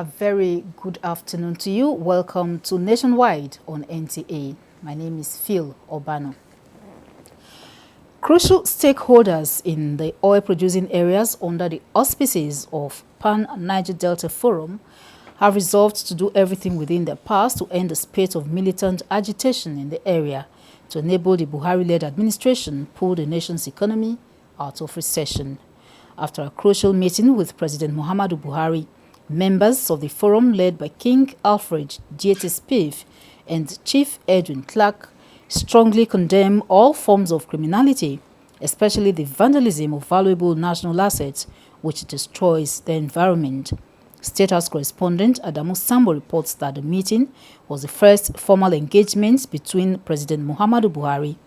A very good afternoon to you. Welcome to Nationwide on NTA. My name is Phil Obano. Crucial stakeholders in the oil-producing areas under the auspices of Pan-Niger Delta Forum have resolved to do everything within their powers to end the spate of militant agitation in the area to enable the Buhari-led administration pull the nation's economy out of recession. After a crucial meeting with President Muhammadu Buhari, members of the forum led by King Alfred Spieth and Chief Edwin Clark strongly condemn all forms of criminality, especially the vandalism of valuable national assets which destroys the environment. State House correspondent Adamu Sambo reports that the meeting was the first formal engagement between President Muhammadu Buhari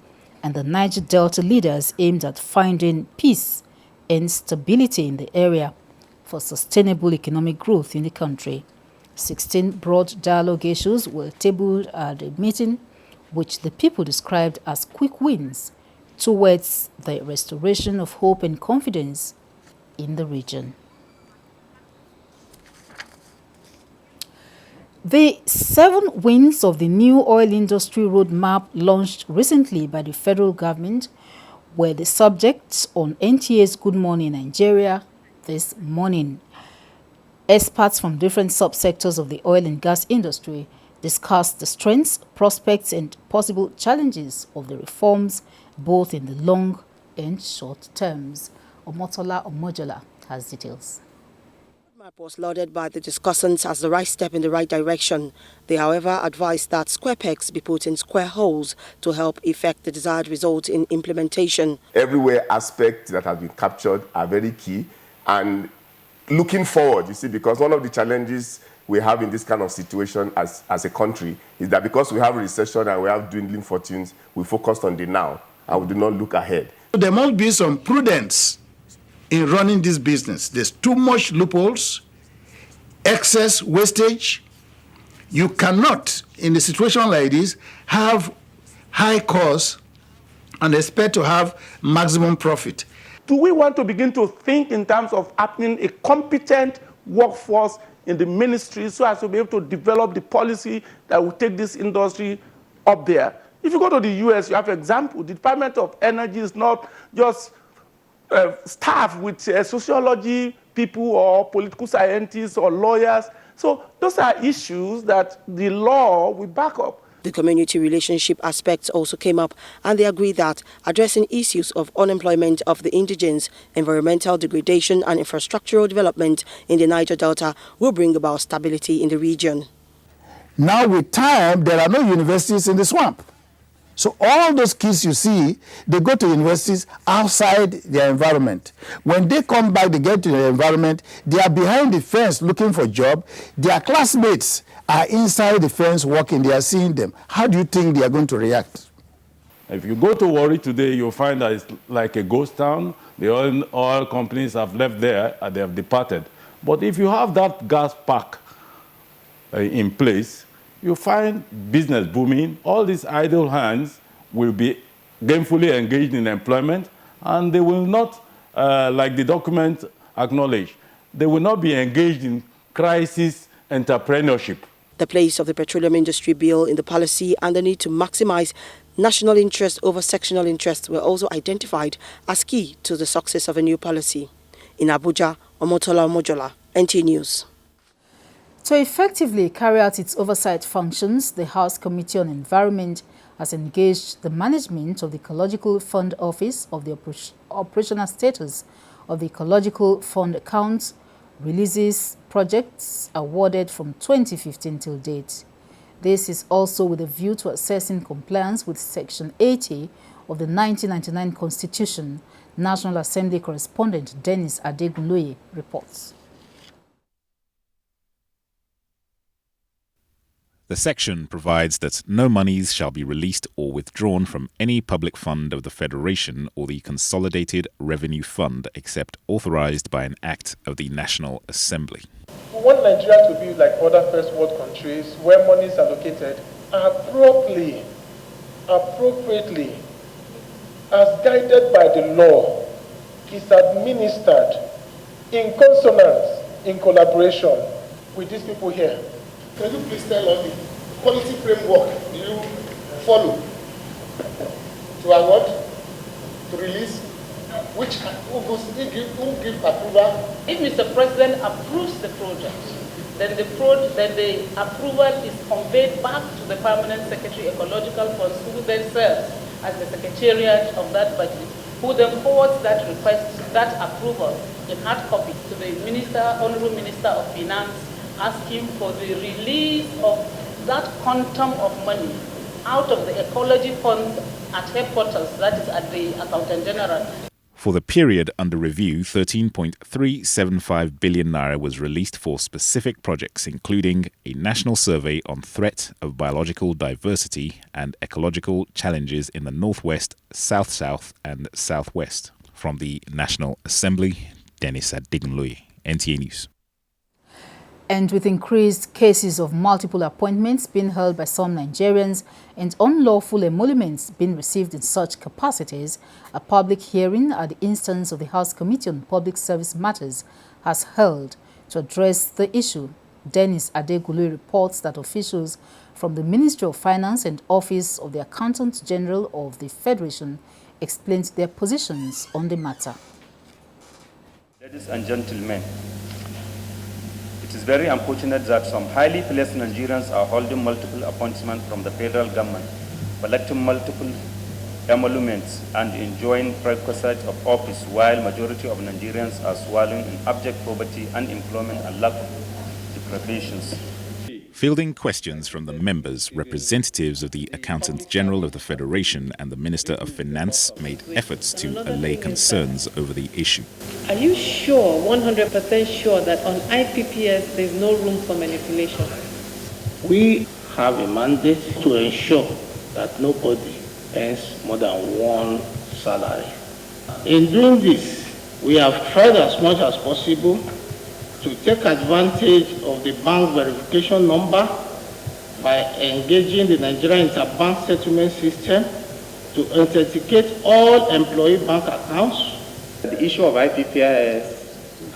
and the Niger Delta leaders aimed at finding peace and stability in the area for sustainable economic growth in the country. 16 broad dialogue issues were tabled at the meeting, which the people described as quick wins towards the restoration of hope and confidence in the region. The 7 wins of the new oil industry roadmap launched recently by the federal government were the subjects on NTA's Good Morning Nigeria this morning. Experts from different subsectors of the oil and gas industry discussed the strengths, prospects, and possible challenges of the reforms, both in the long and short terms. Omotola Omojola has details. The roadmap was lauded by the discussants as the right step in the right direction. They, however, advised that square pegs be put in square holes to help effect the desired result in implementation. Everywhere aspects that have been captured are very key. And looking forward, you see, because one of the challenges we have in this kind of situation as a country is that because we have a recession and we have dwindling fortunes, we focus on the now and we do not look ahead. There must be some prudence in running this business. There's too much loopholes, excess wastage. You cannot, in a situation like this, have high costs and expect to have maximum profit. Do we want to begin to think in terms of having a competent workforce in the ministry so as to be able to develop the policy that will take this industry up there? If you go to the US, you have an example. The Department of Energy is not just staff with sociology people or political scientists or lawyers. So those are issues that the law will back up. The community relationship aspects also came up, and they agreed that addressing issues of unemployment of the indigents, environmental degradation and infrastructural development in the Niger Delta will bring about stability in the region. Now with time, there are no universities in the swamp. So all those kids you see, they go to universities outside their environment. When they come back, they get to their environment, they are behind the fence looking for a job. Their classmates are inside the fence working, they are seeing them. How do you think they are going to react? If you go to Warri today, you'll find that it's like a ghost town. The oil companies have left there and they have departed. But if you have that gas park in place, you find business booming. All these idle hands will be gainfully engaged in employment, and they will not, like the document acknowledged, they will not be engaged in crisis entrepreneurship. The place of the petroleum industry bill in the policy and the need to maximize national interest over sectional interest were also identified as key to the success of a new policy. In Abuja, Omotola Omojola, NTA News. To effectively carry out its oversight functions, the House Committee on Environment has engaged the management of the Ecological Fund Office of the operational status of the Ecological Fund accounts, releases, projects awarded from 2015 till date. This is also with a view to assessing compliance with Section 80 of the 1999 Constitution. National Assembly correspondent Dennis Adegunloye reports. The section provides that no monies shall be released or withdrawn from any public fund of the Federation or the Consolidated Revenue Fund except authorized by an Act of the National Assembly. We want Nigeria to be like other first world countries where monies are allocated appropriately, as guided by the law, is administered in consonance, in collaboration with these people here. Can you please tell us the policy framework you follow to award, to release, who gives approval? If Mr. President approves the project, then the approval is conveyed back to the Permanent Secretary Ecological Funds, who then serves as the Secretariat of that budget, who then forwards that request, that approval in hard copy to the Honorable Minister of Finance, asking for the release of that quantum of money out of the ecology fund at headquarters, that is at the Accountant General. For the period under review, 13.375 billion naira was released for specific projects, including a national survey on threat of biological diversity and ecological challenges in the Northwest, South-South and Southwest. From the National Assembly, Dennis Adigunloye, NTA News. And with increased cases of multiple appointments being held by some Nigerians and unlawful emoluments being received in such capacities, a public hearing at the instance of the House Committee on Public Service Matters has held to address the issue. Dennis Adigunloye reports that officials from the Ministry of Finance and Office of the Accountant General of the Federation explained their positions on the matter. Ladies and gentlemen, it is very unfortunate that some highly placed Nigerians are holding multiple appointments from the federal government, collecting multiple emoluments and enjoying perquisite of office, while majority of Nigerians are swallowing in abject poverty, unemployment and lack of deprivations. Fielding questions from the members, representatives of the Accountant General of the Federation and the Minister of Finance made efforts to allay concerns over the issue. Are you sure, 100% sure, that on IPPS there is no room for manipulation? We have a mandate to ensure that nobody earns more than one salary. In doing this, we have tried as much as possible to take advantage of the bank verification number by engaging the Nigerian interbank settlement system to authenticate all employee bank accounts. The issue of IPPIS,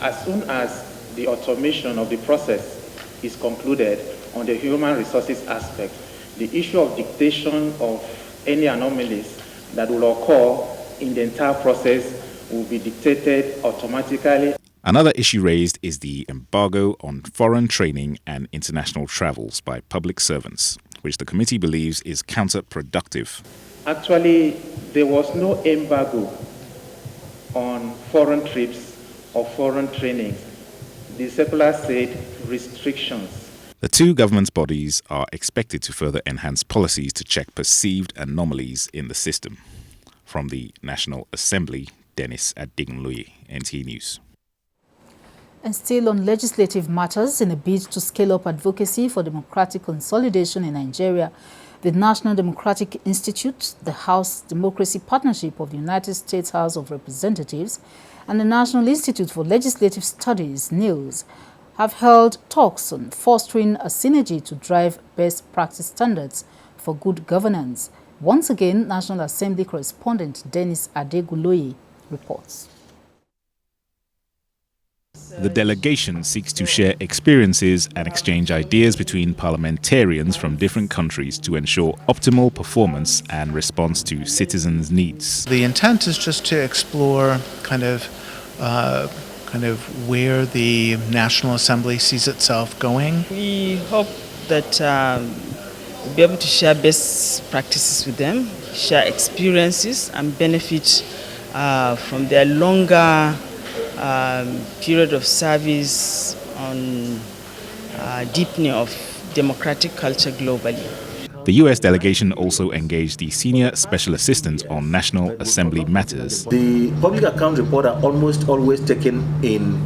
as soon as the automation of the process is concluded on the human resources aspect, the issue of dictation of any anomalies that will occur in the entire process will be dictated automatically. Another issue raised is the embargo on foreign training and international travels by public servants, which the committee believes is counterproductive. Actually, there was no embargo on foreign trips or foreign training. The circular said restrictions. The two government bodies are expected to further enhance policies to check perceived anomalies in the system. From the National Assembly, Dennis Adigunloye, NTA News. And still on legislative matters, in a bid to scale up advocacy for democratic consolidation in Nigeria, the National Democratic Institute, the House Democracy Partnership of the United States House of Representatives, and the National Institute for Legislative Studies, NILS, have held talks on fostering a synergy to drive best practice standards for good governance. Once again, National Assembly correspondent Dennis Adigunloye reports. The delegation seeks to share experiences and exchange ideas between parliamentarians from different countries to ensure optimal performance and response to citizens' needs. The intent is just to explore kind of where the National Assembly sees itself going. We hope that we'll be able to share best practices with them, share experiences and benefit from their longer period of service on deepening of democratic culture globally. The U.S. delegation also engaged the Senior Special Assistant on National Assembly Matters. The public account report are almost always taken in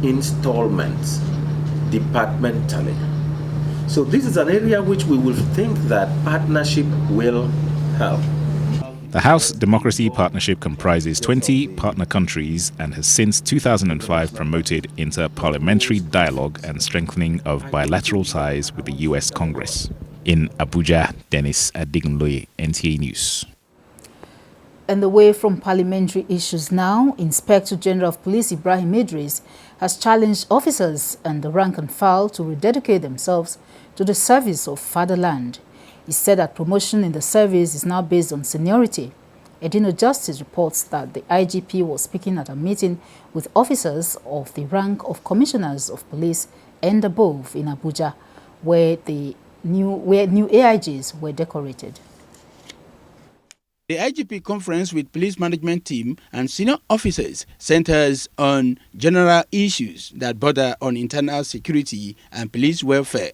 installments, departmentally. So this is an area which we will think that partnership will help. The House Democracy Partnership comprises 20 partner countries and has since 2005 promoted inter-parliamentary dialogue and strengthening of bilateral ties with the U.S. Congress. In Abuja, Dennis Adigunloye, NTA News. And away from parliamentary issues now, Inspector General of Police Ibrahim Idris has challenged officers and the rank and file to rededicate themselves to the service of fatherland. He said that promotion in the service is now based on seniority. Edino Justice reports that the IGP was speaking at a meeting with officers of the rank of commissioners of police and above in Abuja, where new AIGs were decorated. The IGP conference with police management team and senior officers centers on general issues that border on internal security and police welfare.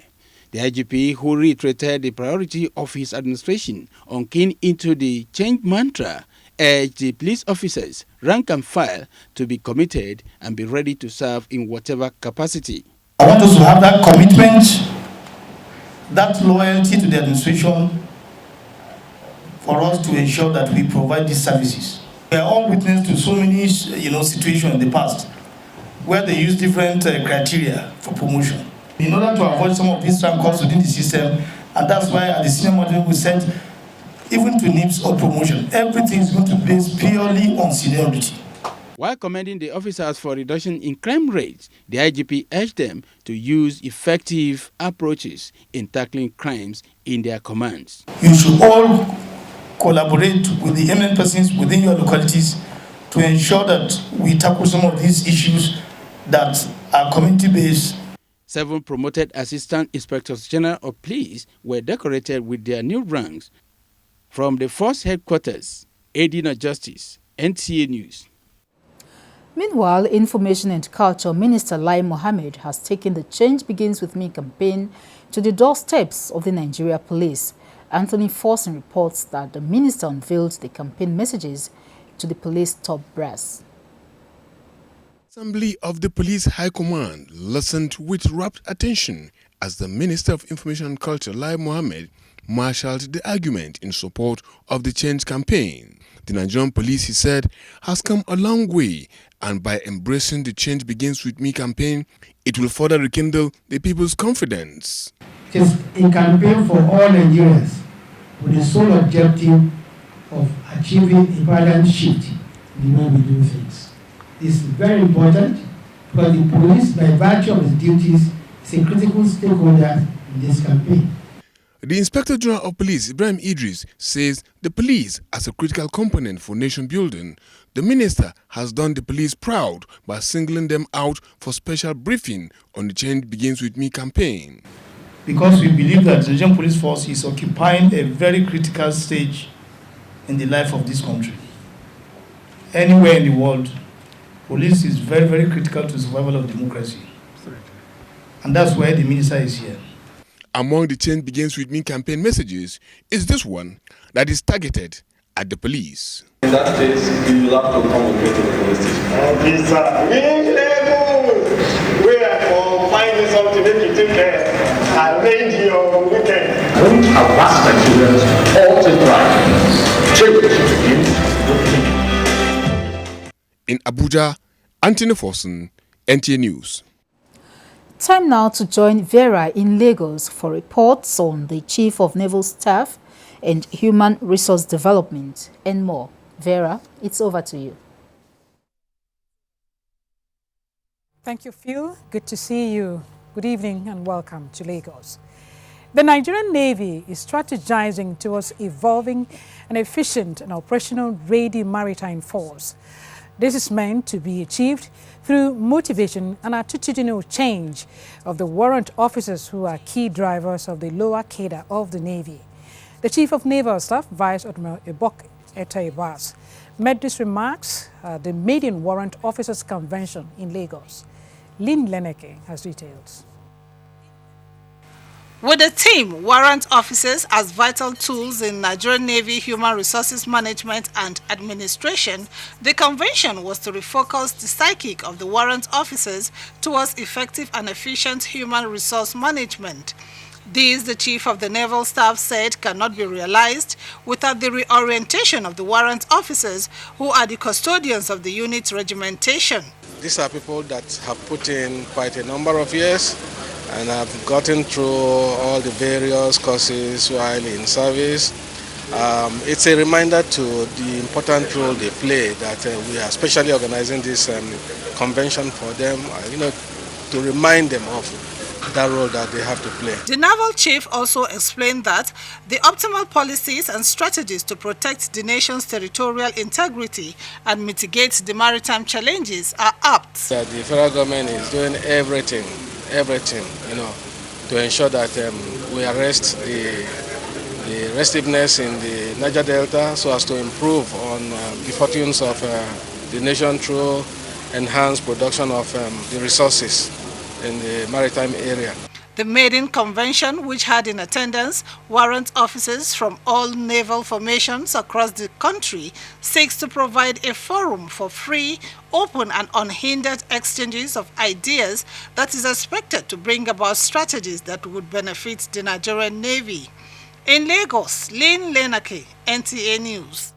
The IGP, who reiterated the priority of his administration on keying into the change mantra, urged the police officers, rank and file, to be committed and be ready to serve in whatever capacity. I want us to have that commitment, that loyalty to the administration, for us to ensure that we provide these services. We are all witness to so many, situations in the past where they use different criteria for promotion in order to avoid some of these rank calls within the system, and that's why at the senior model we said, even to NIPS or promotion, everything is going to be based purely on seniority. While commending the officers for reduction in crime rates, the IGP urged them to use effective approaches in tackling crimes in their commands. You should all collaborate with the eminent persons within your localities to ensure that we tackle some of these issues that are community-based. 7 promoted Assistant Inspectors General of Police were decorated with their new ranks. From the Force Headquarters, Edino Justice, NTA News. Meanwhile, Information and Culture Minister Lai Mohammed has taken the Change Begins With Me campaign to the doorsteps of the Nigeria Police. Anthony Forson reports that the minister unveiled the campaign messages to the police top brass. Assembly of the Police High Command listened with rapt attention as the Minister of Information and Culture, Lai Mohammed, marshaled the argument in support of the Change campaign. The Nigerian police, he said, has come a long way, and by embracing the Change Begins With Me campaign, it will further rekindle the people's confidence. It is a campaign for all Nigerians with the sole objective of achieving a paradigm shift in the way we do things. This is very important because the police, by virtue of its duties, is a critical stakeholder in this campaign. The Inspector General of Police, Ibrahim Idris, says the police as a critical component for nation building. The minister has done the police proud by singling them out for special briefing on the Change Begins With Me campaign. Because we believe that the Nigerian police force is occupying a very critical stage in the life of this country. Anywhere in the world, police is very, very critical to the survival of democracy. And that's why the minister is here. Among the Change Begins With Me campaign messages is this one that is targeted at the police. In that case, you will have to come with me to the police station. We are finding something that you take care. Arrange your weekend. Don't harass Nigerians all the time. Change begins with me. In Abuja, Anthony Forson, NTA News. Time now to join Vera in Lagos for reports on the Chief of Naval Staff and Human Resource Development and more. Vera, it's over to you. Thank you, Phil. Good to see you. Good evening and welcome to Lagos. The Nigerian Navy is strategizing towards evolving an efficient and operational ready maritime force. This is meant to be achieved through motivation and attitudinal change of the warrant officers who are key drivers of the lower cadre of the Navy. The Chief of Naval Staff, Vice Admiral Ebok Etaibas, made these remarks at the Maiden Warrant Officers Convention in Lagos. Lynn Leneke has details. With the team, warrant officers as vital tools in Nigerian Navy human resources management and administration, the convention was to refocus the psyche of the warrant officers towards effective and efficient human resource management. This, the Chief of the Naval Staff said, cannot be realized without the reorientation of the warrant officers who are the custodians of the unit's regimentation. These are people that have put in quite a number of years and have gotten through all the various courses while in service, It's a reminder to the important role they play, that we are specially organizing this convention for them, to remind them of that role that they have to play. The Naval chief also explained that the optimal policies and strategies to protect the nation's territorial integrity and mitigate the maritime challenges are apt. The federal government is doing everything, to ensure that we arrest the restiveness in the Niger Delta so as to improve on the fortunes of the nation through enhanced production of the resources in the maritime area. The maiden convention, which had in attendance warrant officers from all naval formations across the country, seeks to provide a forum for free, open and unhindered exchanges of ideas that is expected to bring about strategies that would benefit the Nigerian Navy. In Lagos, Lynn Lenake, NTA News.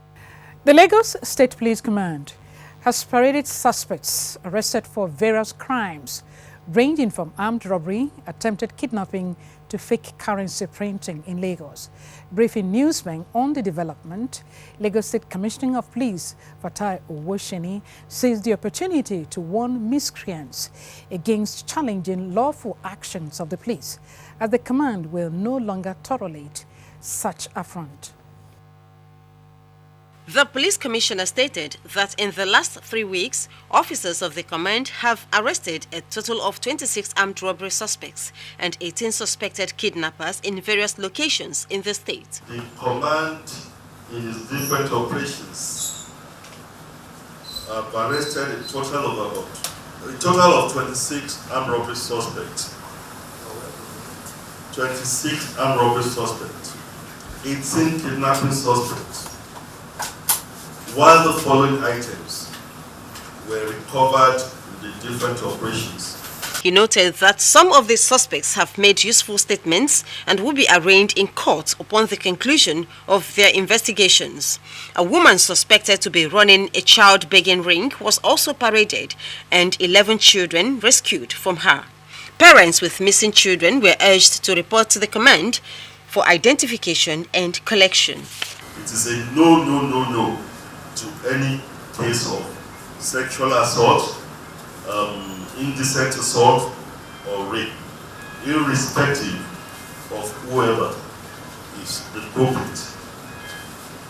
The Lagos State Police Command has paraded suspects arrested for various crimes, ranging from armed robbery, attempted kidnapping, to fake currency printing in Lagos. Briefing newsmen on the development, Lagos State Commissioner of Police Fatai Owosheni seized the opportunity to warn miscreants against challenging lawful actions of the police, as the command will no longer tolerate such affront. The police commissioner stated that in the last 3 weeks, officers of the command have arrested a total of 26 armed robbery suspects and 18 suspected kidnappers in various locations in the state. The command, in its different operations, have arrested a total of 26 armed robbery suspects. 26 armed robbery suspects, 18 kidnapping suspects, while the following items were recovered in the different operations. He noted that some of the suspects have made useful statements and will be arraigned in court upon the conclusion of their investigations. A woman suspected to be running a child begging ring was also paraded and 11 children rescued from her. Parents with missing children were urged to report to the command for identification and collection. It is a no to any case of sexual assault, indecent assault, or rape, irrespective of whoever is the culprit.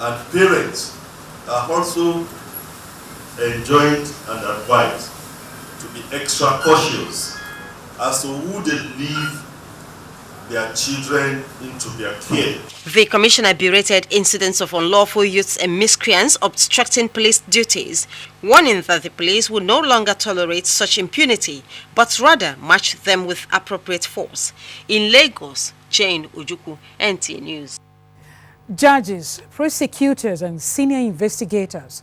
And parents are also enjoined and advised to be extra cautious as to who they leave their children into their care. The commissioner berated incidents of unlawful youths and miscreants obstructing police duties, warning that the police will no longer tolerate such impunity, but rather match them with appropriate force. In Lagos, Jane Ujuku, NTA News. Judges, prosecutors and senior investigators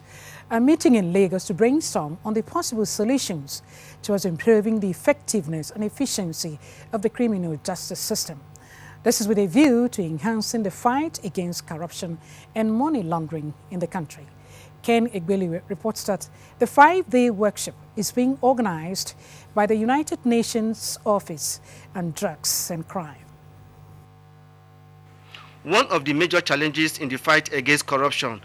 are meeting in Lagos to brainstorm on the possible solutions towards improving the effectiveness and efficiency of the criminal justice system. This is with a view to enhancing the fight against corruption and money laundering in the country. Ken Egbeli reports that the 5-day workshop is being organized by the United Nations Office on Drugs and Crime. One of the major challenges in the fight against corruption,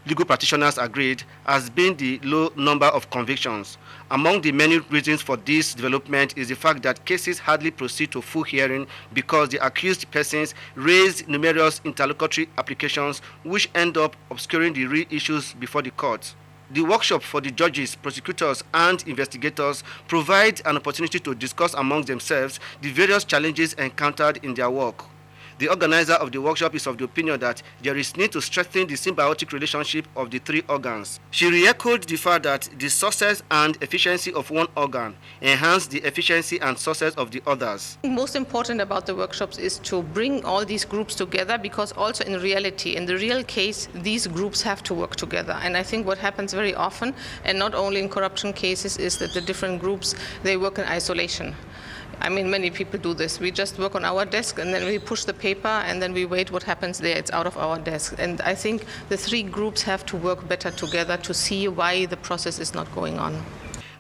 legal practitioners agreed, has been the low number of convictions. Among the many reasons for this development is the fact that cases hardly proceed to full hearing because the accused persons raise numerous interlocutory applications which end up obscuring the real issues before the court. The workshop for the judges, prosecutors, and investigators provide an opportunity to discuss among themselves the various challenges encountered in their work. The organizer of the workshop is of the opinion that there is need to strengthen the symbiotic relationship of the three organs. She re-echoed the fact that the success and efficiency of one organ enhance the efficiency and success of the others. Most important about the workshops is to bring all these groups together, because also in reality, in the real case, these groups have to work together. And I think what happens very often, and not only in corruption cases, is that the different groups, they work in isolation. I mean, many people do this. We just work on our desk and then we push the paper and then we wait what happens there. It's out of our desk. And I think the three groups have to work better together to see why the process is not going on.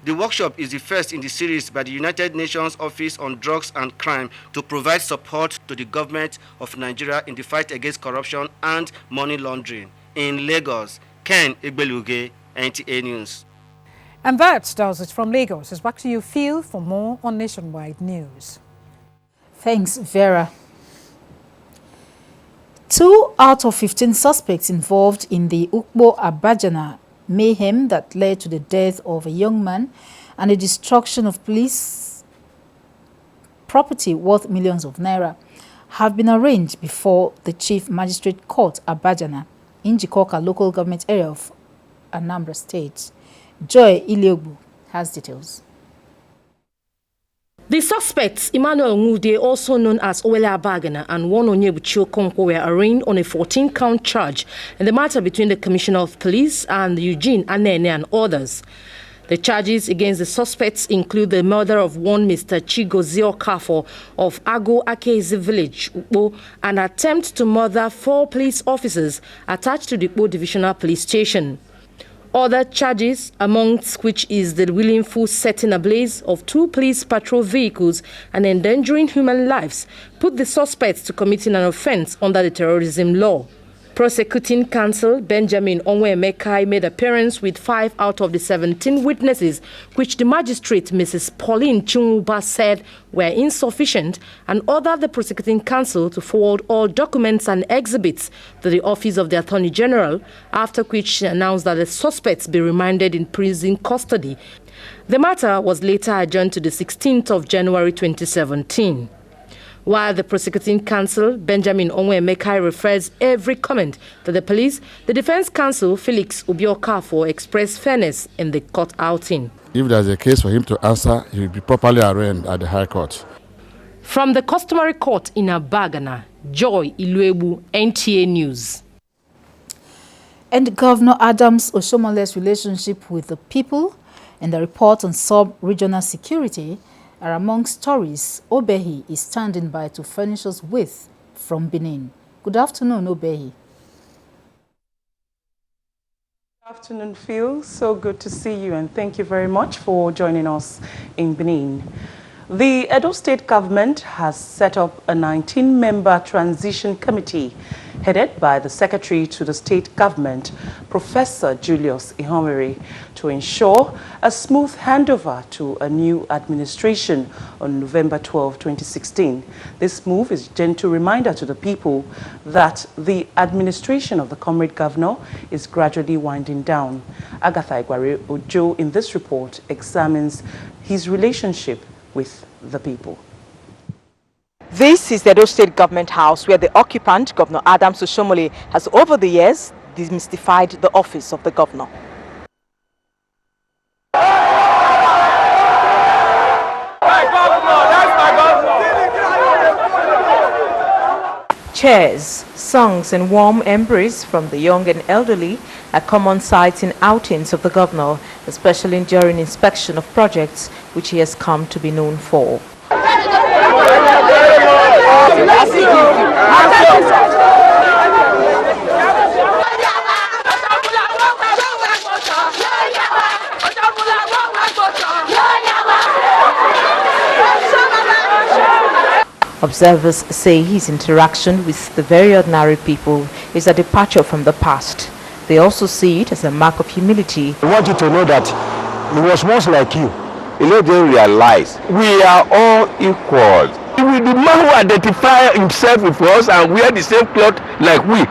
The workshop is the first in the series by the United Nations Office on Drugs and Crime to provide support to the government of Nigeria in the fight against corruption and money laundering. In Lagos, Ken Igbeluge, NTA News. And that does it from Lagos. It's back to you, Phil, for more on Nationwide News. Thanks, Vera. 2 out of 15 suspects involved in the Abagana mayhem that led to the death of a young man and the destruction of police property worth millions of naira have been arraigned before the Chief Magistrate Court, Abagana, in Jikoka local government area of Anambra State. Joy Iliogu has details. The suspects, Emmanuel Ngude, also known as Owele Abagana, and one Onyebuchi Okonkwo, were arraigned on a 14-count charge in the matter between the Commissioner of Police and Eugene Anene and others. The charges against the suspects include the murder of one Mr. Chigozie Okafor of Ago Akezi village, Ukpo, and attempt to murder 4 police officers attached to the Ukpo Divisional Police Station. Other charges, amongst which is the willful setting ablaze of 2 police patrol vehicles and endangering human lives, put the suspects to committing an offense under the terrorism law. Prosecuting counsel Benjamin Onwe-Emekai made appearance with 5 out of the 17 witnesses, which the magistrate Mrs. Pauline Chumuba said were insufficient, and ordered the prosecuting counsel to forward all documents and exhibits to the Office of the Attorney General, after which she announced that the suspects be remanded in prison custody. The matter was later adjourned to the 16th of January 2017. While the prosecuting counsel, Benjamin Onwe-Emekai, refers every comment to the police, the defense counsel, Felix Obiokafo, expressed fairness in the court outing. If there's a case for him to answer, he will be properly arraigned at the High Court. From the customary court in Abagana, Joy Iluebu, NTA News. And Governor Adams Oshomole's relationship with the people and the report on sub-regional security are among stories Obehi is standing by to furnish us with from Benin. Good afternoon, Obehi. Good afternoon, Phil. So good to see you, and thank you very much for joining us in Benin. The Edo State government has set up a 19-member transition committee headed by the Secretary to the State Government, Professor Julius Ihomiri, to ensure a smooth handover to a new administration on November 12, 2016. This move is a gentle reminder to the people that the administration of the Comrade Governor is gradually winding down. Agatha Igware Ojo in this report examines his relationship with the people. This is the Edo State Government House, where the occupant, Governor Adams Oshomole, has over the years demystified the office of the governor. Chairs, songs and warm embrace from the young and elderly are common sights in outings of the governor, especially during inspection of projects which he has come to be known for. Observers say his interaction with the very ordinary people is a departure from the past. They also see it as a mark of humility. I want you to know that he was most like you. You don't realize we are all equal. The man who identifies himself with us and wear the same cloth like we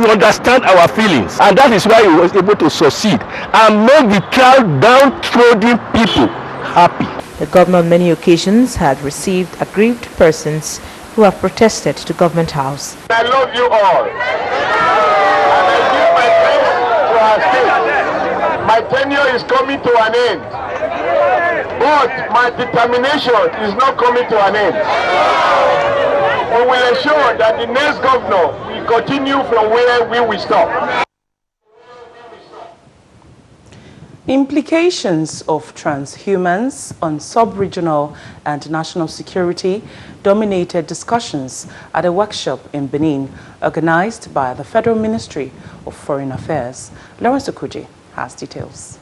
understand our feelings, and that is why he was able to succeed and make the crowd downtrodden people happy. The governor on many occasions had received aggrieved persons who have protested to Government House. I love you all, and I give my thanks to our state. My tenure is coming to an end. But my determination is not coming to an end. We will ensure that the next governor will continue from where we will stop. Implications of transhumance on sub-regional and national security dominated discussions at a workshop in Benin organized by the Federal Ministry of Foreign Affairs. Lawrence Okuji has details.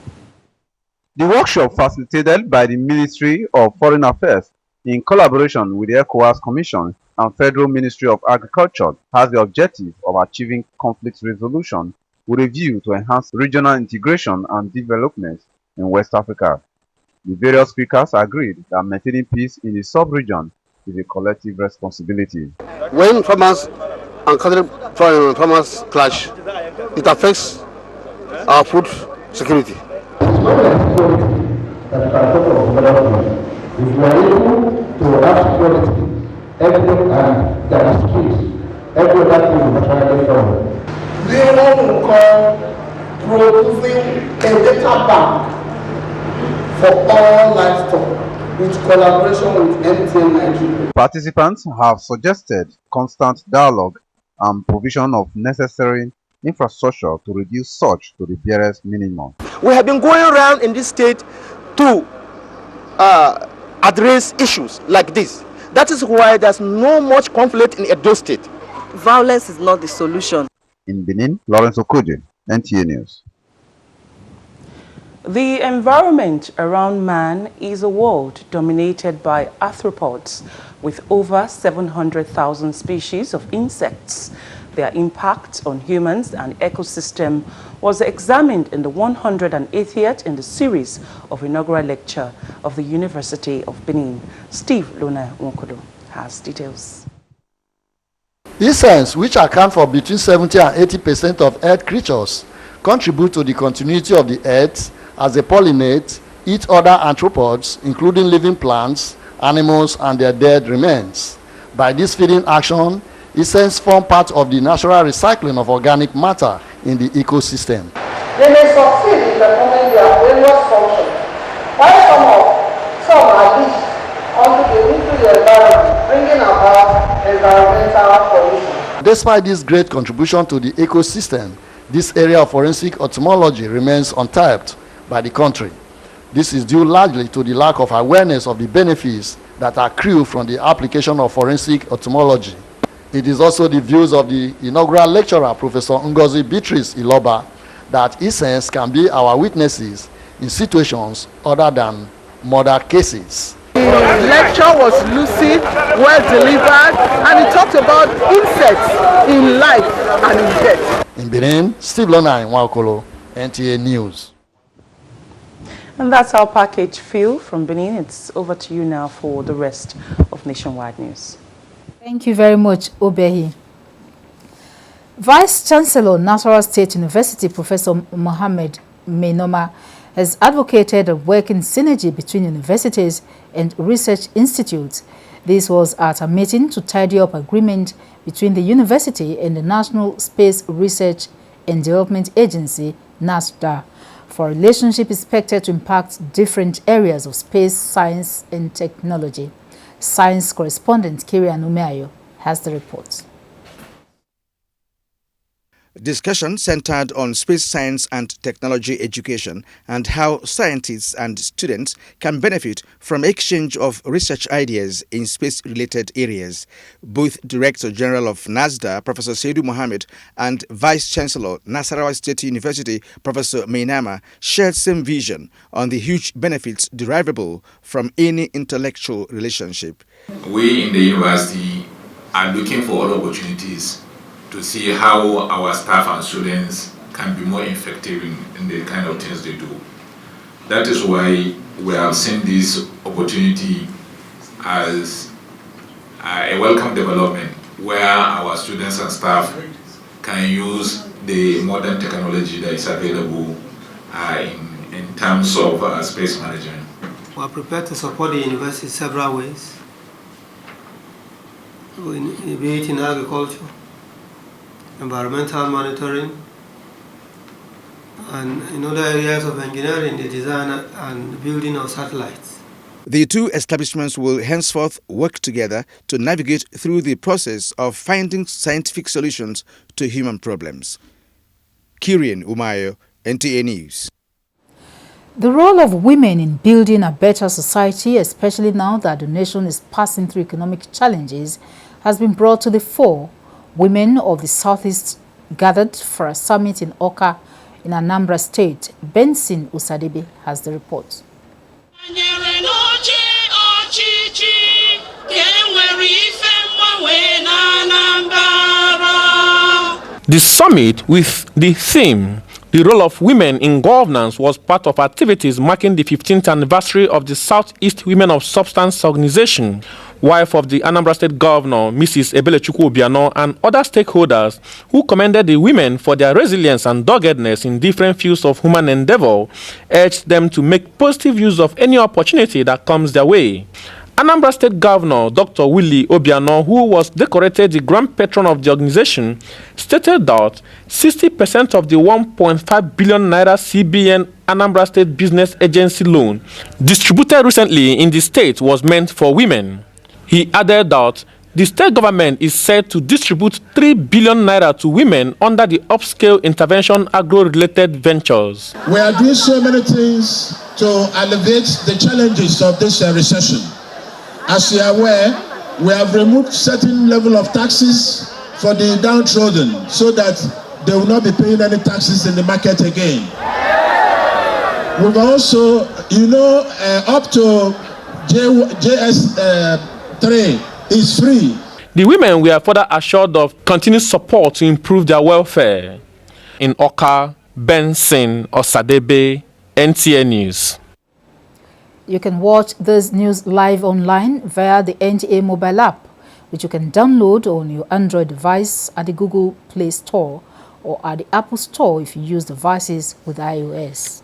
The workshop, facilitated by the Ministry of Foreign Affairs in collaboration with the ECOWAS Commission and Federal Ministry of Agriculture, has the objective of achieving conflict resolution with a view to enhance regional integration and development in West Africa. The various speakers agreed that maintaining peace in the sub-region is a collective responsibility. When farmers and cattle farmers clash, it affects our food security. If we are able to have quality, everything and there is peace, every other thing will try to follow. We want to call producing a data bank for all livestock with collaboration with NTA Nationwide. Participants have suggested constant dialogue and provision of necessary infrastructure to reduce such to the barest minimum. We have been going around in this state to address issues like this. That is why there's no much conflict in Edo State. Violence is not the solution. In Benin, Lawrence Okoje, NTA News. The environment around man is a world dominated by arthropods with over 700,000 species of insects. Their impact on humans and ecosystem was examined in the 180th in the series of inaugural lecture of the University of Benin. Steve Luna Nwokodo has details. Insects, which account for between 70 and 80% of earth creatures, contribute to the continuity of the earth as they pollinate, eat other arthropods, including living plants, animals, and their dead remains. By this feeding action, insects form part of the natural recycling of organic matter in the ecosystem. They may succeed in performing their various functions, while some are leached into the environment, bringing about environmental pollution. Despite this great contribution to the ecosystem, this area of forensic entomology remains untapped by the country. This is due largely to the lack of awareness of the benefits that accrue from the application of forensic entomology. It is also the views of the inaugural lecturer, Professor Ngozi Beatrice Iloba, that insects can be our witnesses in situations other than murder cases. The lecture was lucid, well delivered, and it talked about insects in life and in death. In Benin, Steve Lona Nwaokolo, NTA News. And that's our package, Phil, from Benin. It's over to you now for the rest of Nationwide News. Thank you very much, Obehi. Vice Chancellor, Nasarawa State University, Professor Mohammed Mainoma, has advocated a working synergy between universities and research institutes. This was at a meeting to tidy up agreement between the university and the National Space Research and Development Agency, NASDA, for a relationship expected to impact different areas of space, science, and technology. Science correspondent Kiri Anumeayo has the report. Discussion centered on space science and technology education and how scientists and students can benefit from exchange of research ideas in space-related areas. Both Director General of NASDA, Professor Saidu Mohammed, and Vice Chancellor, Nasarawa State University, Professor Mainama, shared same vision on the huge benefits derivable from any intellectual relationship. We in the university are looking for all opportunities to see how our staff and students can be more effective in the kind of things they do. That is why we have seen this opportunity as a welcome development where our students and staff can use the modern technology that is available in terms of space management. We are prepared to support the university in several ways, be it in agriculture, environmental monitoring, and in other areas of engineering, the design and building of satellites. The two establishments will henceforth work together to navigate through the process of finding scientific solutions to human problems. Kirian Umayo, NTA News. The role of women in building a better society, especially now that the nation is passing through economic challenges, has been brought to the fore. Women of the Southeast gathered for a summit in Oka in Anambra State. Benson Usadebe has the report. The summit with the theme, "The Role of Women in Governance," was part of activities marking the 15th anniversary of the Southeast Women of Substance organization. Wife of the Anambra State Governor, Mrs. Ebelechukwu Obiano, and other stakeholders who commended the women for their resilience and doggedness in different fields of human endeavor, urged them to make positive use of any opportunity that comes their way. Anambra State Governor Dr. Willie Obiano, who was decorated the Grand Patron of the organization, stated that 60% of the 1.5 billion naira CBN Anambra State Business Agency loan distributed recently in the state was meant for women. He added that the state government is set to distribute 3 billion naira to women under the upscale intervention agro-related ventures. We are doing so many things to alleviate the challenges of this recession. As you are aware, we have removed certain level of taxes for the downtrodden so that they will not be paying any taxes in the market again. We've also, up to JS3 is free. The women were further assured of continued support to improve their welfare. In Oka, Benson Osadebe, NTA News. You can watch this news live online via the NTA mobile app, which you can download on your Android device at the Google Play Store or at the Apple Store if you use devices with iOS.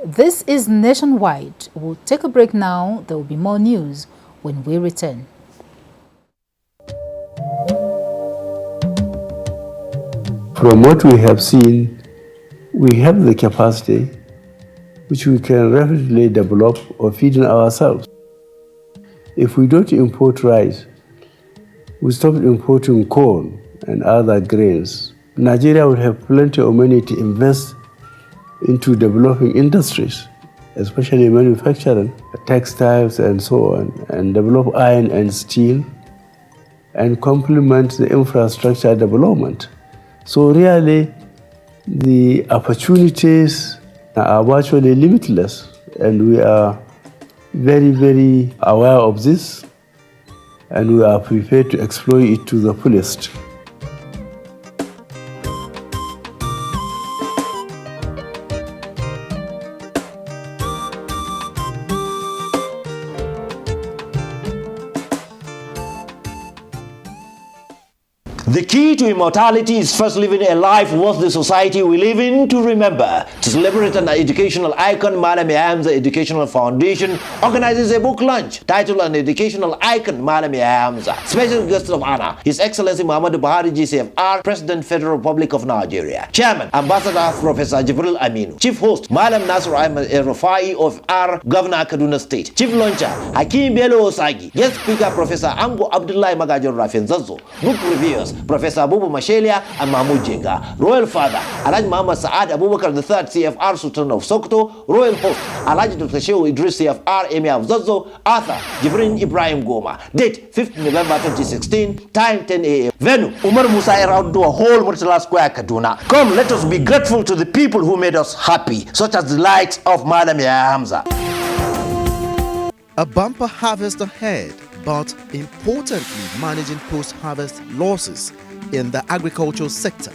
This is Nationwide. We'll take a break now. There will be more news when we return. From what we have seen, we have the capacity which we can rapidly develop or feed in ourselves. If we don't import rice, we stop importing corn and other grains, Nigeria will have plenty of money to invest into developing industries, especially manufacturing, textiles and so on, and develop iron and steel, and complement the infrastructure development. So really, the opportunities are virtually limitless, and we are very, very aware of this, and we are prepared to exploit it to the fullest. The key to immortality is first living a life worth the society we live in to remember. To celebrate an educational icon, Madam Yam's Educational Foundation organizes a book launch titled An Educational Icon, Madam Yam's. Special guest of honor, His Excellency Muhammadu Buhari GCFR, President Federal Republic of Nigeria. Chairman, Ambassador Professor Jibril Aminu. Chief host, Madam Nasir Ahmed El-Rufai of R, Governor Kaduna State. Chief launcher, Hakim Bello Osagi. Guest speaker, Professor Ango Abdullahi Magajon Rafin Zazo. Book reviewers, Professor Abubu Mashelia and Mahmoud Jenga. Royal Father, Alhaji Muhammad Saad Abubakar III, CFR Sultan of Sokoto. Royal Host, Alhaji Dr. Shehu Idris, CFR Emir of Zazo. Arthur Jibrin Ibrahim Goma. Date 5th November 2016. Time 10 a.m. Venue, Umar Musa Outdoor Hall, Murtala Square, Kaduna. Come, let us be grateful to the people who made us happy, such as the likes of Madam Yahya Hamza. A bumper harvest ahead, but importantly managing post-harvest losses in the agricultural sector.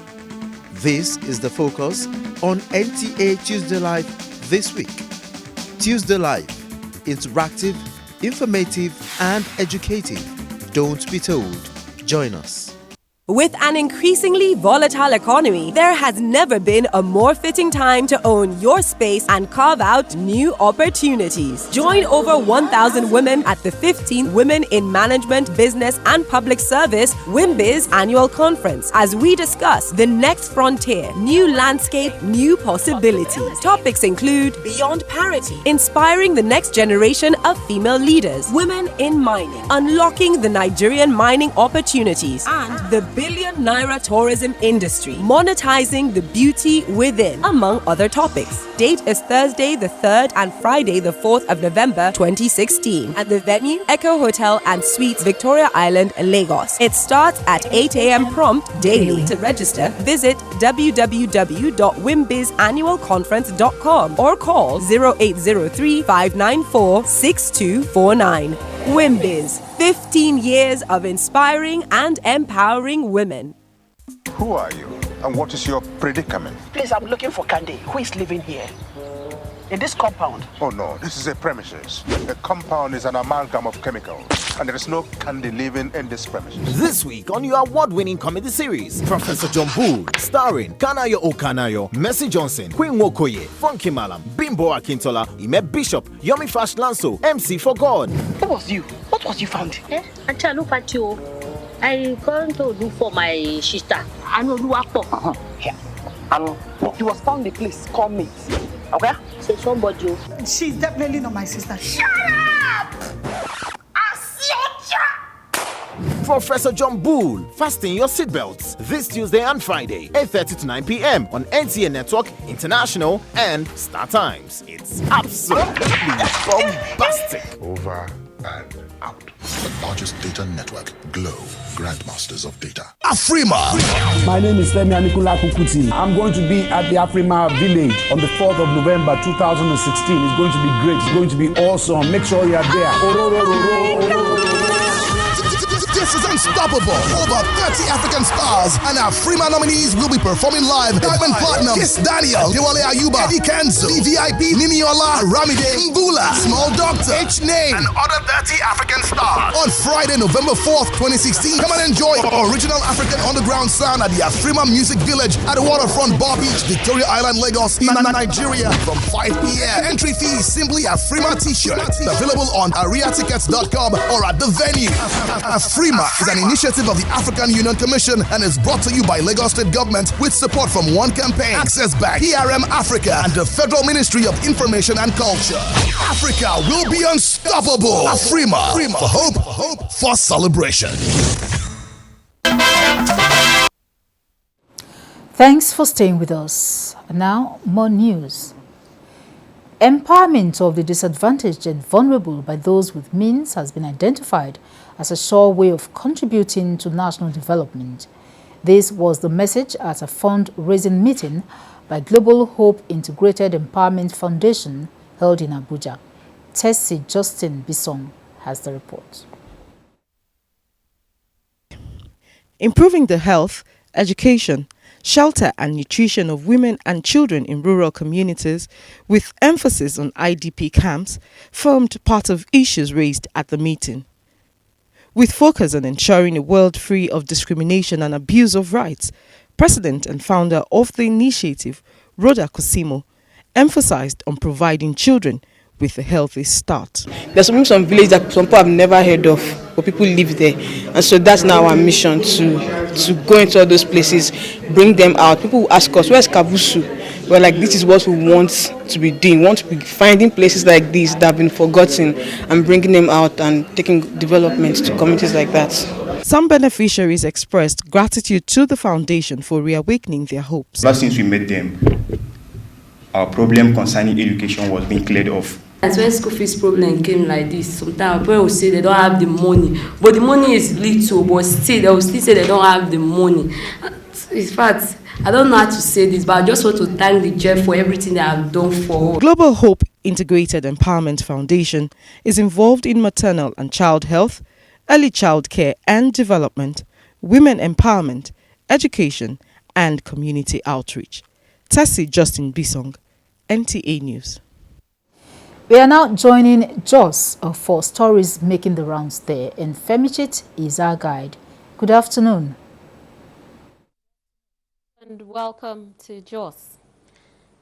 This is the focus on NTA Tuesday Live this week. Tuesday Live, interactive, informative and educative. Don't be told. Join us. With an increasingly volatile economy, there has never been a more fitting time to own your space and carve out new opportunities. Join over 1,000 women at the 15th Women in Management, Business and Public Service WIMBIZ Annual Conference as we discuss the next frontier, new landscape, new possibilities. Topics include Beyond Parity, inspiring the next generation of female leaders, women in mining, unlocking the Nigerian mining opportunities, and the billion naira tourism industry, monetizing the beauty within, among other topics. Date is Thursday the 3rd and Friday the 4th of November 2016 at the venue Echo Hotel and Suites, Victoria Island, Lagos. It starts at 8 a.m. prompt daily. To register, visit www.wimbizannualconference.com or call 0803 594 6249. Wimbiz, 15 years of inspiring and empowering women. Who are you and what is your predicament? Please, I'm looking for Candy. Who is living here? In this compound? Oh no, this is a premises. A compound is an amalgam of chemicals, and there is no Candy living in this premises. This week on your award-winning comedy series, Professor John Bull, starring Kanayo Okanayo, Mercy Johnson, Queen Wokoye, Funky Malam, Bimbo Akintola, Ime Bishop, Yomi Fash Lanso, MC for God. Who was you? What was you found? Actually, look at you. I going to look for my sister. I know you are here. He was found in the place. Call me. Okay? Say somebody. She's definitely not my sister. Shut up! Professor John Bull, fasten your seatbelts this Tuesday and Friday, 8:30 to 9 p.m. on NTA Network, International, and Star Times. It's absolutely bombastic. Over and out. The largest data network, Glow, grandmasters of data. Afrima. My name is Femi Anikula Kukuti. I'm going to be at the Afrima village on the 4th of November 2016. It's going to be great. It's going to be awesome. Make sure you are there. This is unstoppable. Over 30 African stars and our Afrima nominees will be performing live. Diamond Platinum, Kiss Daniel, Dewale Ayuba, Eddie Kenzo, DVIP, Niniola, Ramide, Mbula, Small Doctor, H-Name, and other 30 African stars. On Friday, November 4th, 2016, come and enjoy original African underground sound at the Afrima Music Village at the waterfront Bar Beach, Victoria Island, Lagos, in Nigeria from 5 p.m. Entry fee is simply Afrima t-shirt. Available on ariatickets.com or at the venue. Afrima is an initiative of the African Union Commission and is brought to you by Lagos State Government with support from One Campaign, Access Bank, PRM Africa, and the Federal Ministry of Information and Culture. Africa will be unstoppable. Afrima, for hope, for celebration. Thanks for staying with us. Now, more news. Empowerment of the disadvantaged and vulnerable by those with means has been identified as a sure way of contributing to national development. This was the message at a fundraising meeting by Global Hope Integrated Empowerment Foundation held in Abuja. Tessie Justin Bisong has the report. Improving the health, education, shelter and nutrition of women and children in rural communities, with emphasis on IDP camps, formed part of issues raised at the meeting. With focus on ensuring a world free of discrimination and abuse of rights, President and founder of the initiative, Rhoda Cosimo, emphasized on providing children with a healthy start. There's some villages that some people have never heard of, but people live there. And so that's now our mission, to go into all those places, bring them out. People will ask us, where's Kabusu? We're like, this is what we want to be doing. We want to be finding places like these that have been forgotten and bringing them out and taking development to communities like that. Some beneficiaries expressed gratitude to the foundation for reawakening their hopes. Ever since we met them, our problem concerning education was being cleared off. As when school fees problem came like this, sometimes people will say they don't have the money, but the money is little, but still they will still say they don't have the money. In fact, I don't know how to say this, but I just want to thank the Jeff for everything they have done for us. Global Hope Integrated Empowerment Foundation is involved in maternal and child health, early child care and development, women empowerment, education, and community outreach. Tessie Justin Bisong, NTA News. We are now joining Jos for stories making the rounds there, and Femichit is our guide. Good afternoon. And welcome to Jos.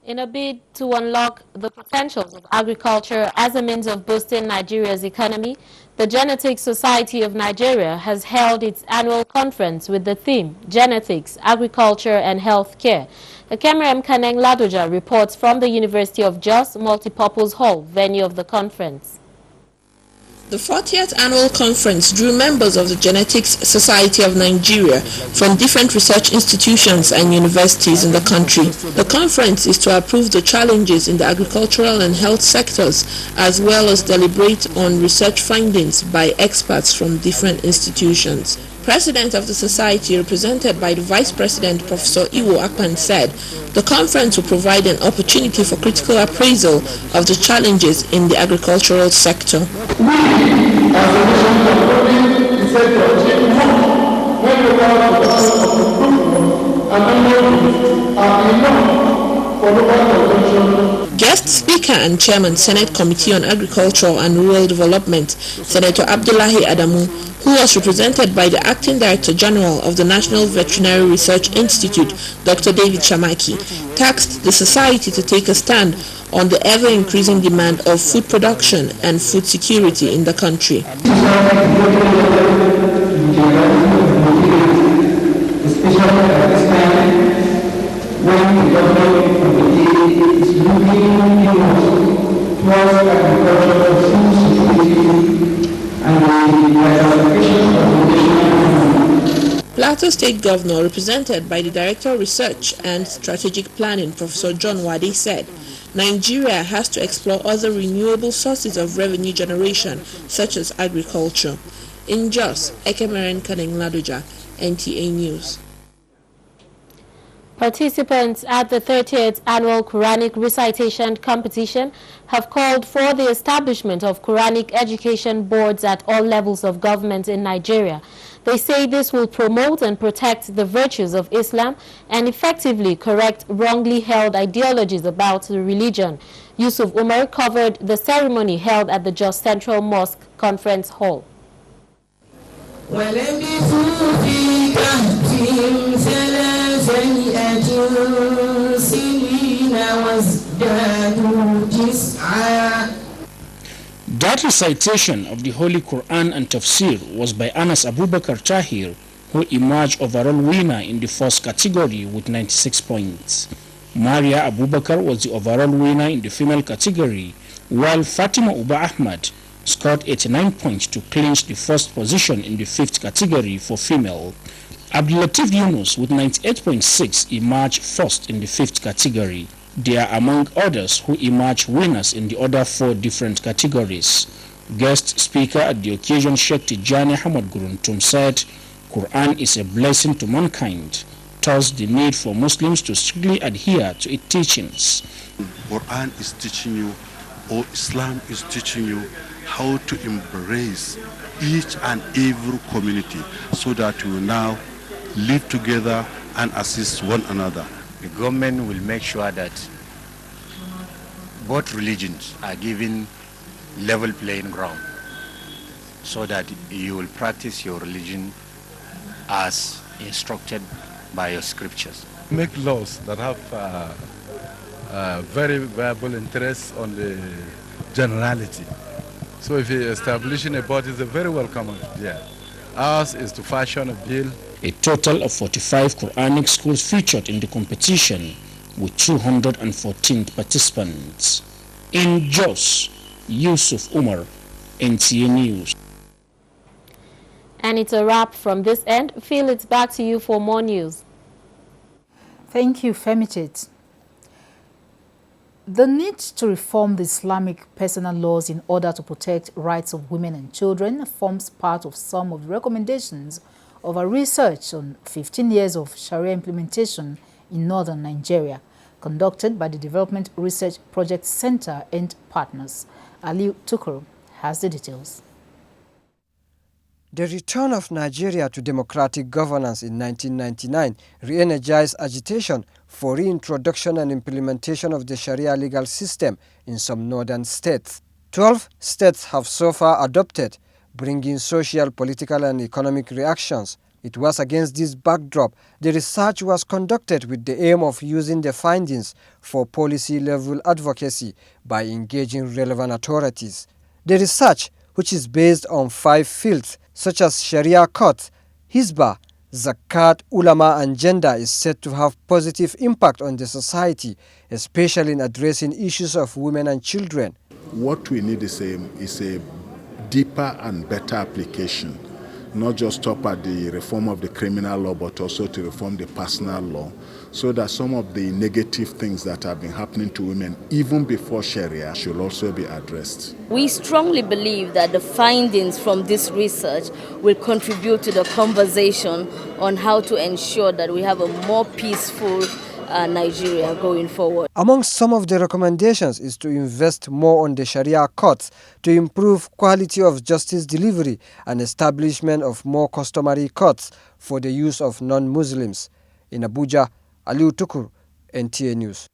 In a bid to unlock the potentials of agriculture as a means of boosting Nigeria's economy, the Genetics Society of Nigeria has held its annual conference with the theme Genetics, Agriculture and Healthcare. Ekemere Kaneng Ladoja reports from the University of Jos Multipurpose Hall, venue of the conference. The 40th annual conference drew members of the Genetics Society of Nigeria from different research institutions and universities in the country. The conference is to approve the challenges in the agricultural and health sectors, as well as deliberate on research findings by experts from different institutions. President of the society, represented by the Vice President, Professor Iwo Akpan, said the conference will provide an opportunity for critical appraisal of the challenges in the agricultural sector. Guest speaker and chairman, Senate Committee on Agriculture and Rural Development, Senator Abdullahi Adamu, who was represented by the Acting Director General of the National Veterinary Research Institute, Dr. David Shamaki, tasked the society to take a stand on the ever-increasing demand of food production and food security in the country. Plateau State Governor, represented by the Director of Research and Strategic Planning, Professor John Wade, said Nigeria has to explore other renewable sources of revenue generation, such as agriculture. In Jos, Ekemeren Kanengladoja, NTA News. Participants at the 30th Annual Quranic Recitation Competition have called for the establishment of Quranic education boards at all levels of government in Nigeria. They say this will promote and protect the virtues of Islam and effectively correct wrongly held ideologies about the religion. Yusuf Umar covered the ceremony held at the Jos Central Mosque Conference Hall. That recitation of the Holy Quran and Tafsir was by Anas Abubakar Tahir, who emerged overall winner in the first category with 96 points. Maria Abubakar was the overall winner in the female category, while Fatima Uba Ahmad scored 89 points to clinch the first position in the fifth category for female. Abdulatif Yunus with 98.6 emerged first in the fifth category. They are among others who emerged winners in the other four different categories. Guest speaker at the occasion, Sheikh Tijani Hamad Guruntum, said, Quran is a blessing to mankind, thus the need for Muslims to strictly adhere to its teachings. Quran is teaching you, or Islam is teaching you, how to embrace each and every community so that we will now live together and assist one another. The government will make sure that both religions are given level playing ground so that you will practice your religion as instructed by your scriptures. Make laws that have very viable interests on the generality. So if you're establishing a body, it's a very welcome idea. Ours is to fashion a bill. A total of 45 Quranic schools featured in the competition with 214 participants. In Jos, Yusuf Umar, NTA News. And it's a wrap from this end. Phil, it's back to you for more news. Thank you, Femichit. The need to reform the Islamic personal laws in order to protect rights of women and children forms part of some of the recommendations of a research on 15 years of Sharia implementation in northern Nigeria, conducted by the Development Research Project Center and partners. Aliu Tukur has the details. The return of Nigeria to democratic governance in 1999 re-energized agitation for reintroduction and implementation of the Sharia legal system in some northern states. 12 states have so far adopted, bringing social, political, and economic reactions. It was against this backdrop the research was conducted with the aim of using the findings for policy-level advocacy by engaging relevant authorities. The research, which is based on 5 fields such as Sharia court, Hizbah, Zakat, Ulama, and gender, is said to have positive impact on the society, especially in addressing issues of women and children. What we need is a deeper and better application, not just stop at the reform of the criminal law, but also to reform the personal law, so that some of the negative things that have been happening to women even before Sharia should also be addressed. We strongly believe that the findings from this research will contribute to the conversation on how to ensure that we have a more peaceful Nigeria going forward. Among some of the recommendations is to invest more on the Sharia courts to improve quality of justice delivery and establishment of more customary courts for the use of non-Muslims. In Abuja, Aliu Tukur, NTA News.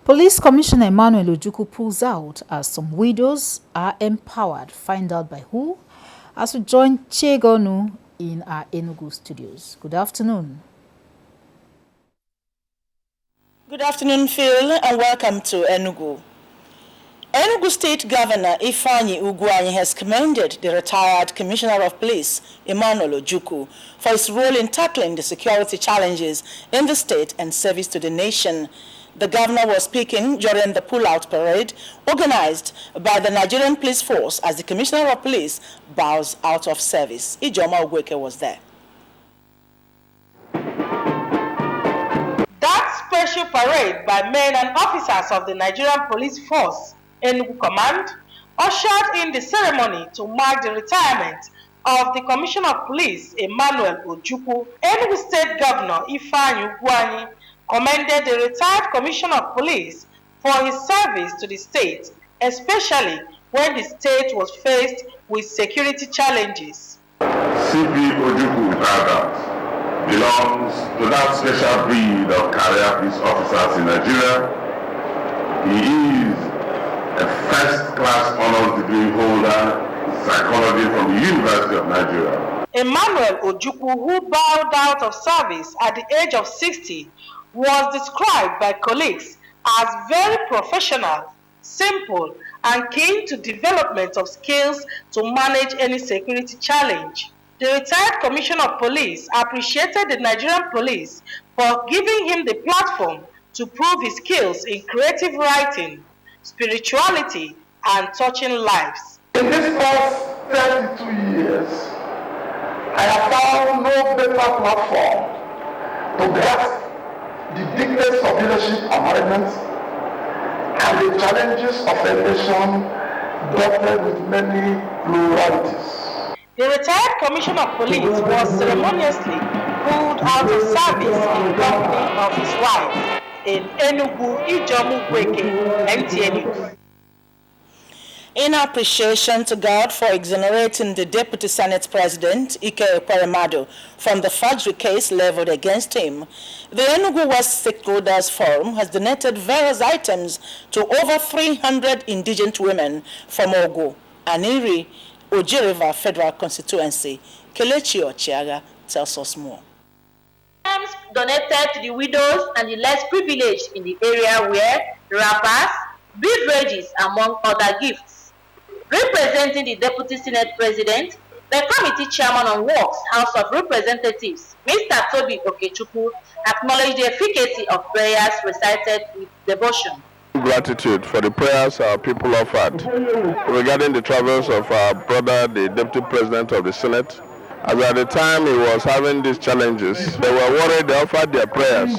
Police Commissioner Emmanuel Ojukwu pulls out as some widows are empowered. Find out by who? As we join Chegonu in our Enugu studios. Good afternoon. Good afternoon, Phil, and welcome to Enugu. Enugu State Governor Ifeanyi Ugwuanyi has commended the retired Commissioner of Police, Emmanuel Ojukwu, for his role in tackling the security challenges in the state and service to the nation. The governor was speaking during the pull-out parade organized by the Nigerian Police Force as the Commissioner of Police bows out of service. Ijoma Ogweke was there. That special parade by men and officers of the Nigerian Police Force, Enugu Command, ushered in the ceremony to mark the retirement of the Commissioner of Police, Emmanuel Ojukwu. Enugu State Governor Ifeanyi Ugwuanyi commended the retired Commissioner of Police for his service to the state, especially when the state was faced with security challenges. CP Ojukwu belongs to that special breed of career police officers in Nigeria. He is a first-class honors degree holder in psychology from the University of Nigeria. Emmanuel Ojukwu, who bowed out of service at the age of 60, was described by colleagues as very professional, simple, and keen to development of skills to manage any security challenge. The retired Commissioner of Police appreciated the Nigerian police for giving him the platform to prove his skills in creative writing, spirituality, and touching lives. In this past 32 years, I have found no better platform to grasp the dignity of leadership assignment and the challenges of a nation dotted with many pluralities. The retired Commissioner of Police was ceremoniously pulled out of service in company of his wife in Enugu, Ijoma Ogweke, NTA News. In appreciation to God for exonerating the Deputy Senate President, Ike Ekweremadu, from the forgery case leveled against him, the Enugu West Stakeholders Forum has donated various items to over 300 indigent women from Ogo, Aniri, Oji River Federal Constituency. Kelechi Ochiaga tells us more. Items donated to the widows and the less privileged in the area where wrappers, beverages, among other gifts. Representing the Deputy Senate President, the Committee Chairman on Works, House of Representatives, Mr. Toby Okechukwu, acknowledged the efficacy of prayers recited with devotion. Gratitude for the prayers our people offered regarding the travels of our brother, the Deputy President of the Senate. As at the time he was having these challenges, they were worried, they offered their prayers.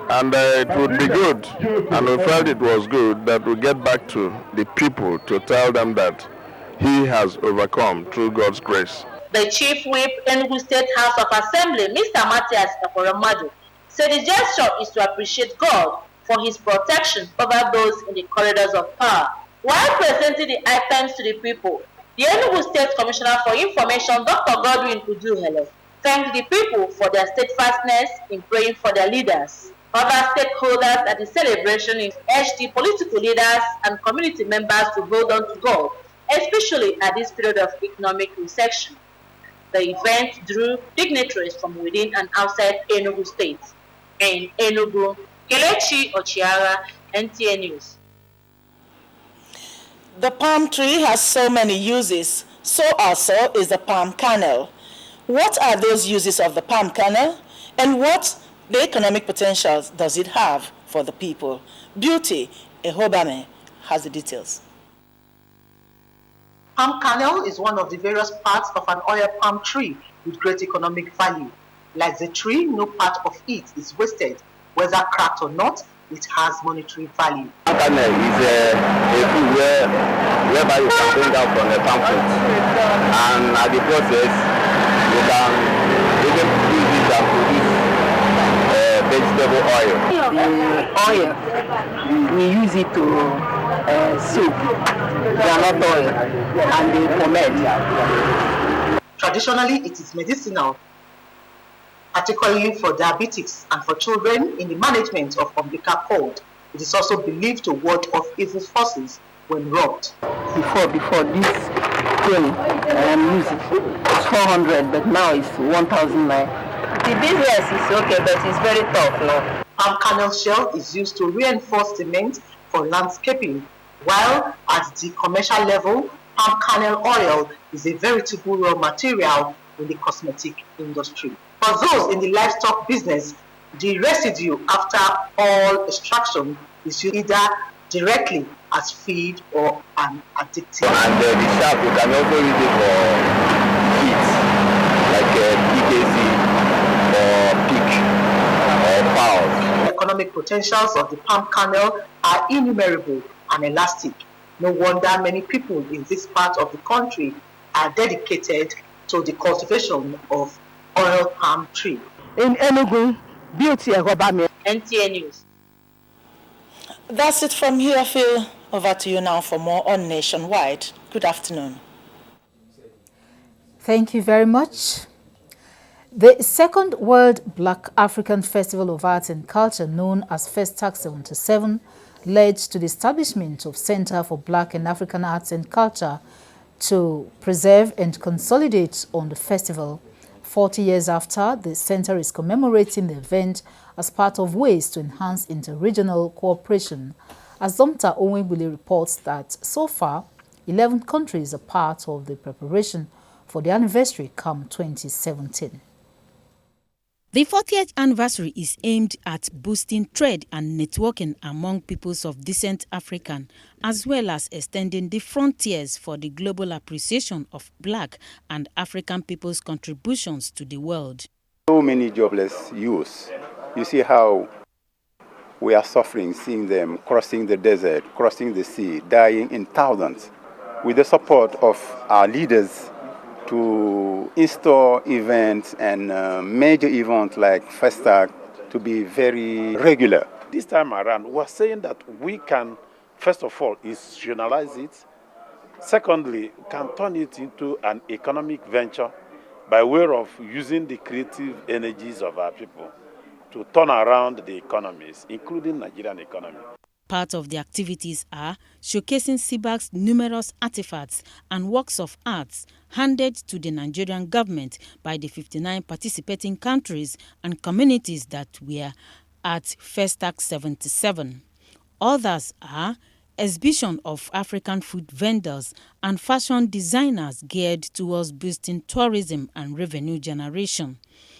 And it would be good, and we felt it was good that we get back to the people to tell them that he has overcome through God's grace. The Chief Whip, Enugu State House of Assembly, Mr. Matthias Ekweremadu, said the gesture is to appreciate God for his protection over those in the corridors of power. While presenting the items to the people, the Enugu State Commissioner for Information, Dr. Godwin Uduhele, thanked the people for their steadfastness in praying for their leaders. Other stakeholders at the celebration urged the political leaders and community members to hold on to God, especially at this period of economic recession. The event drew dignitaries from within and outside Enugu State. In Enugu, Kelechi Ochiara, NTA News. The palm tree has so many uses, so also is the palm kernel. What are those uses of the palm kernel, and what the economic potential does it have for the people? Beauty Ehobame has the details. Palm kernel is one of the various parts of an oil palm tree with great economic value. Like the tree, no part of it is wasted. Whether cracked or not, it has monetary value. Palm kernel is a food whereby you can bring out from the palm fruit. And at the process, you can even use it and produce vegetable oil. The oil, we use it to soup, granite oil, and the pomade. Traditionally, it is medicinal, particularly for diabetics and for children in the management of umbilical cord. It is also believed to ward off evil forces when rubbed. Before this thing I am using, it's 400, but now it's 1,000 naira. The business is okay, but it's very tough now. Palm kernel shell is used to reinforce cement for landscaping, while at the commercial level, palm kernel oil is a veritable raw material in the cosmetic industry. For those in the livestock business, the residue after all extraction is used either directly as feed or an additive. And the shaft, you can also use it for feed, like PKC or pig or fowls. The economic potentials of the palm kernel are innumerable and elastic. No wonder many people in this part of the country are dedicated to the cultivation of oil palm tree. In Enugu, beauty NTA News. That's it from here, Phil. Over to you now for more on Nationwide. Good afternoon. Thank you very much. The second World Black African Festival of Arts and Culture, known as Festac 77, led to the establishment of Center for Black and African Arts and Culture to preserve and consolidate on the festival. 40 years after, the center is commemorating the event as part of ways to enhance inter-regional cooperation. Azomta Onwebule reports that so far, 11 countries are part of the preparation for the anniversary come 2017. The 40th anniversary is aimed at boosting trade and networking among peoples of decent African, as well as extending the frontiers for the global appreciation of Black and African people's contributions to the world. So many jobless youths. You see how we are suffering, seeing them crossing the desert, crossing the sea, dying in thousands. With the support of our leaders, to install events and major events like Festac to be very regular. This time around, we're saying that we can, first of all, institutionalize it. Secondly, can turn it into an economic venture by way of using the creative energies of our people to turn around the economies, including Nigerian economy. Part of the activities are showcasing CBAC's numerous artifacts and works of arts handed to the Nigerian government by the 59 participating countries and communities that were at Festac 77. Others are exhibition of African food vendors and fashion designers geared towards boosting tourism and revenue generation.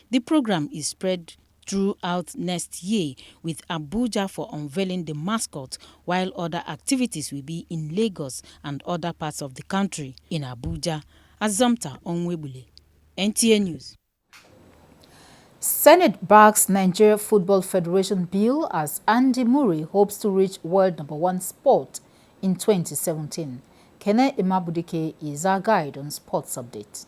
The program is spread throughout next year, with Abuja for unveiling the mascot, while other activities will be in Lagos and other parts of the country. In Abuja, Azomta Onwebule, NTA News. Senate backs Nigeria Football Federation bill as Andy Murray hopes to reach world #1 sport in 2017. Kene Imabudike is our guide on sports update.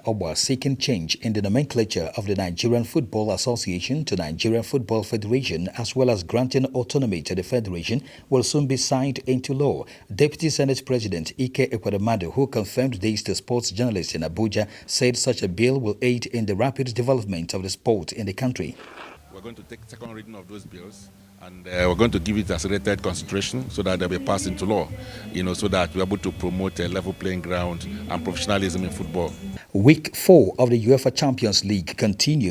Obwa seeking change in the nomenclature of the Nigerian Football Association to Nigerian Football Federation, as well as granting autonomy to the federation, will soon be signed into law. Deputy Senate President Ike Ekwadamadu, who confirmed this to sports journalists in Abuja, said such a bill will aid in the rapid development of the sport in the country. We're going to take second reading of those bills, and we're going to give it accelerated consideration so that they'll be passed into law, so that we're able to promote a level playing ground and professionalism in football. Week 4 of the UEFA Champions League continues.